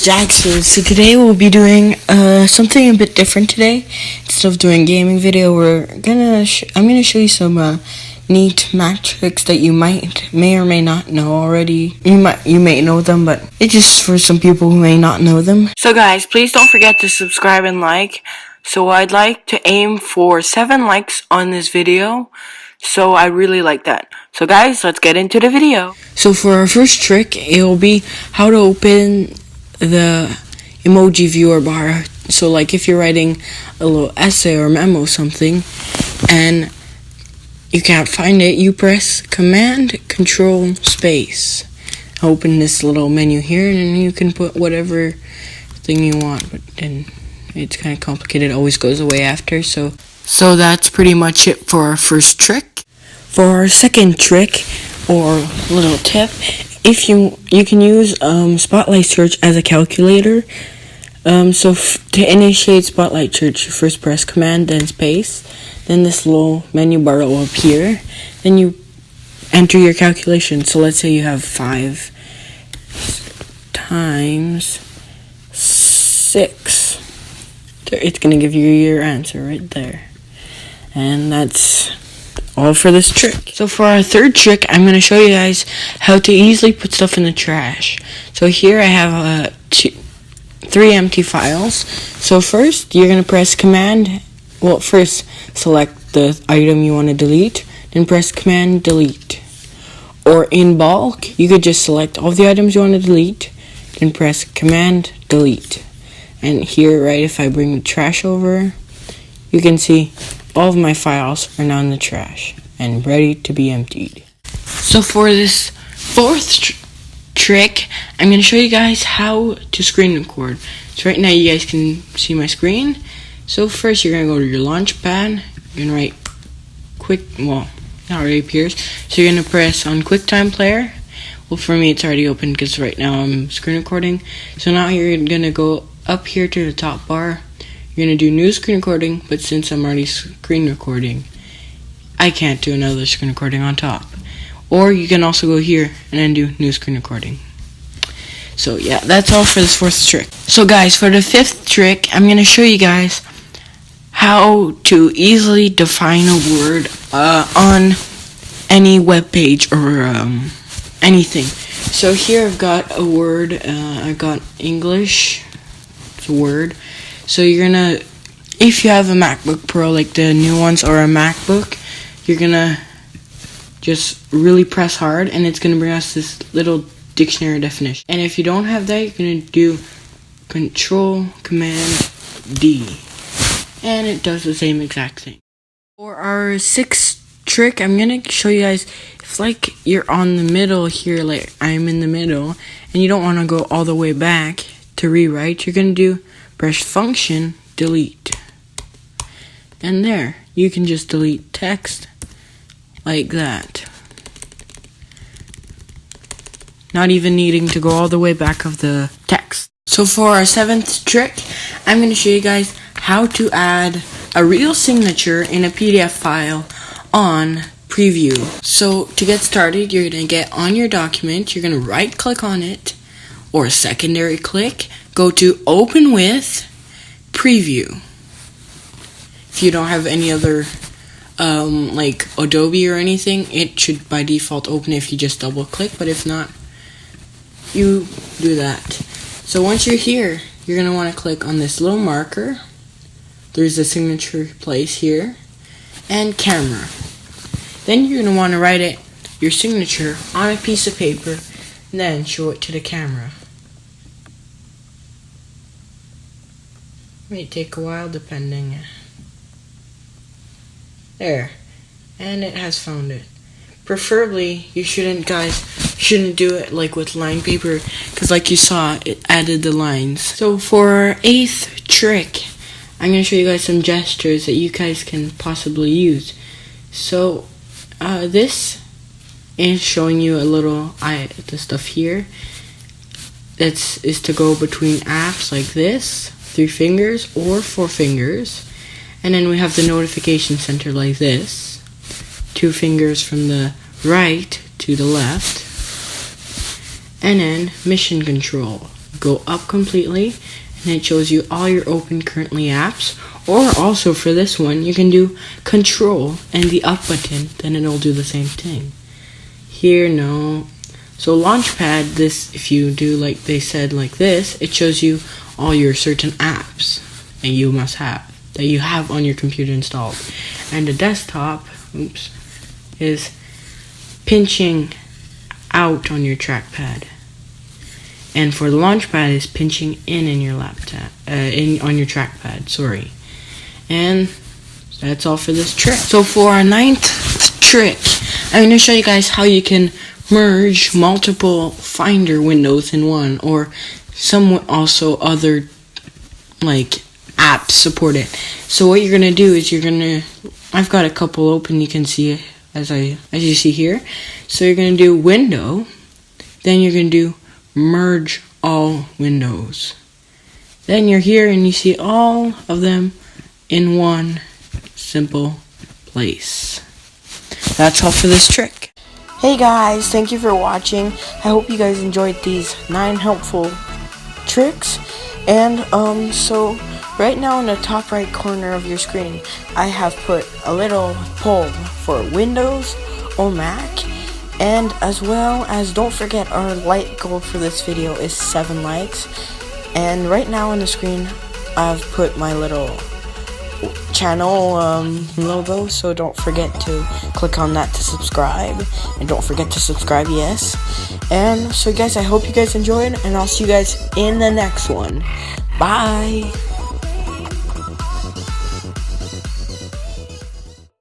is Jackson. So today we'll be doing something a bit different today. Instead of doing gaming video, I'm gonna show you some neat Mac tricks that you may or may not know already. You may know them, but it's just for some people who may not know them. So guys, please don't forget to subscribe and like. So I'd like to aim for 7 likes on this video. So I really like that. So guys, let's get into the video. So for our first trick, it will be how to open the emoji viewer bar. So like if you're writing a little essay or memo something and you can't find it, you press Command Control Space. Open this little menu here, and then you can put whatever thing you want, but then it's kind of complicated. It always goes away after. So that's pretty much it for our first trick. For our second trick or little tip, if you can use Spotlight Search as a calculator. To initiate Spotlight Search, you first press Command then Space. Then this little menu bar will appear. Then you enter your calculation. So let's say you have 5 times 6. It's going to give you your answer right there. And that's all for this trick. So for our third trick, I'm going to show you guys how to easily put stuff in the trash. So here I have 3 empty files. So first, you're going to press first select the item you want to delete, then press Command Delete. Or in bulk, you could just select all the items you want to delete, then press Command Delete. And here, right, if I bring the trash over, you can see all of my files are now in the trash and ready to be emptied. So for this fourth trick, I'm going to show you guys how to screen record. So right now you guys can see my screen. So first you're going to go to your launch pad. You're going to write it already appears. So you're going to press on QuickTime Player. Well, for me it's already open because right now I'm screen recording. So now you're going to go up here to the top bar. You're going to do new screen recording, but since I'm already screen recording, I can't do another screen recording on top. Or you can also go here and then do new screen recording. So yeah, that's all for this fourth trick. So guys, for the fifth trick, I'm going to show you guys how to easily define a word on any web page or anything. So here I've got a word, I've got English, it's a word. So you're gonna, if you have a MacBook Pro like the new ones or a MacBook, you're gonna just really press hard and it's gonna bring us this little dictionary definition. And if you don't have that, you're gonna do Control Command D, and it does the same exact thing. For our sixth trick, I'm gonna show you guys, if like you're on the middle here, like I'm in the middle, and you don't want to go all the way back to rewrite, you're gonna press Function Delete, and there you can just delete text like that, not even needing to go all the way back of the text. So for our seventh trick, I'm going to show you guys how to add a real signature in a PDF file on Preview. So to get started, you're going to get on your document, you're going to right click on it, or secondary click, go to Open with Preview. If you don't have any other like Adobe or anything, it should by default open if you just double click, but if not, you do that. So once you're here, you're going to want to click on this little marker. There's a signature place here, and camera. Then you're going to want to write your signature on a piece of paper, and then show it to the camera. May take a while depending. There, and it has found it. Preferably, you shouldn't do it like with line paper, because like you saw, it added the lines. So for our eighth trick, I'm going to show you guys some gestures that you guys can possibly use. So this is showing you a little the stuff here. That is to go between apps like this, 3 fingers or 4 fingers. And then we have the notification center like this, 2 fingers from the right to the left. And then mission control, go up completely, and it shows you all your open currently apps. Or also for this one, you can do Control and the up button, then it'll do the same thing. Here, no. So Launchpad, this, if you do like they said like this, it shows you all your certain apps that you must have, that you have on your computer installed. And the desktop, is pinching out on your trackpad. And for the Launchpad is pinching in your laptop, on your trackpad, sorry. And that's all for this trick. So for our 9th trick, I'm going to show you guys how you can merge multiple Finder windows in one, or some also other like apps support it. So what you're gonna do is I've got a couple open, you can see as you see here. So you're gonna do Window, then you're gonna do Merge All Windows. Then you're here and you see all of them in one simple place. That's all for this trick. Hey guys, thank you for watching. I hope you guys enjoyed these 9 helpful tricks. And so right now in the top right corner of your screen, I have put a little poll for Windows or Mac. And as well as, don't forget, our like goal for this video is 7 likes. And right now on the screen, I've put my little channel logo, so don't forget to click on that to subscribe, and don't forget to subscribe, yes. And so guys, I hope you guys enjoyed, and I'll see you guys in the next one. Bye.